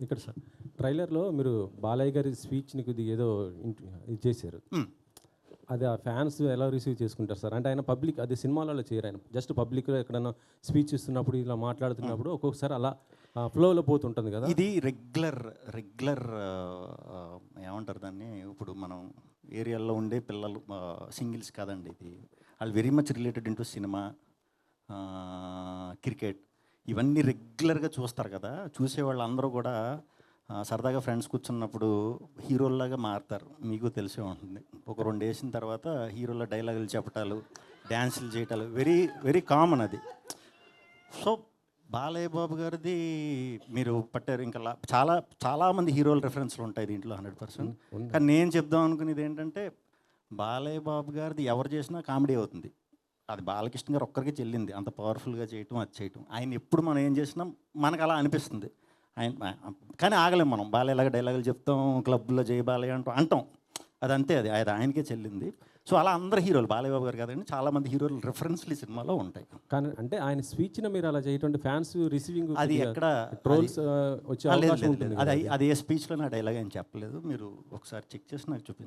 ఇక్కడ సార్ ట్రైలర్‌లో మీరు బాలయ్య గారి స్పీచ్‌ని కొద్దిగా ఏదో ఇది చేశారు. అది ఆ ఫ్యాన్స్ ఎలా రిసీవ్ చేసుకుంటారు సార్? అంటే ఆయన పబ్లిక్ అది సినిమాలలో చేయరు ఆయన. జస్ట్ పబ్లిక్‌లో ఎక్కడన్నా స్పీచ్ ఇస్తున్నప్పుడు ఇలా మాట్లాడుతున్నప్పుడు ఒక్కొక్కసారి అలా ఫ్లోలో పోతుంటుంది కదా! ఇది రెగ్యులర్ ఏమంటారు దాన్ని, ఇప్పుడు మనం ఏరియాల్లో ఉండే పిల్లలు సింగిల్స్ కాదండి ఇది. వాళ్ళు very much related into cinema, cricket ఇవన్నీ రెగ్యులర్గా చూస్తారు కదా. చూసేవాళ్ళు అందరూ కూడా సరదాగా ఫ్రెండ్స్ కూర్చున్నప్పుడు హీరోల్లాగా మారుతారు. మీకు తెలిసే ఉంటుంది. ఒక 2 వేసిన తర్వాత హీరోల డైలాగులు చెప్పటాలు, డ్యాన్సులు చేయటాలు వెరీ వెరీ కామన్ అది. సో బాలయ్య బాబు గారిది మీరు పట్టారు. ఇంకా చాలామంది హీరోల రెఫరెన్స్లు ఉంటాయి దీంట్లో 100%. కానీ నేను చెప్దాం అనుకునేది ఏంటంటే, బాలయ్య బాబు గారిది ఎవరు చేసినా కామెడీ అవుతుంది. అది బాలకృష్ణ గారు ఒక్కరికి చెల్లింది. అంత పవర్ఫుల్గా చేయటం, అది చేయటం. ఆయన ఎప్పుడు మనం ఏం చేసినా మనకు అలా అనిపిస్తుంది. ఆయన కానీ ఆగలేం మనం. బాలయ్యలాగా డైలాగులు చెప్తాం, క్లబ్లో జై బాలయ్య అంటాం. అది అంతే, అది ఆయనకే చెల్లింది. సో అలా అందరు హీరోలు, బాలయ్య బాబు గారు కాదండి, చాలామంది హీరోలు రెఫరెన్స్లు ఈ సినిమాలో ఉంటాయి. కానీ అంటే ఆయన స్పీచ్‌ని మీరు అలా చేయటం ఫ్యాన్స్ రిసీవింగ్ అది ఎక్కడ ట్రోల్స్ వచ్చే అవకాశం ఉంటుంది. అది ఏ స్పీచ్లో నా డైలాగ్ అని చెప్పలేదు. మీరు ఒకసారి చెక్ చేసి నాకు చూపించండి.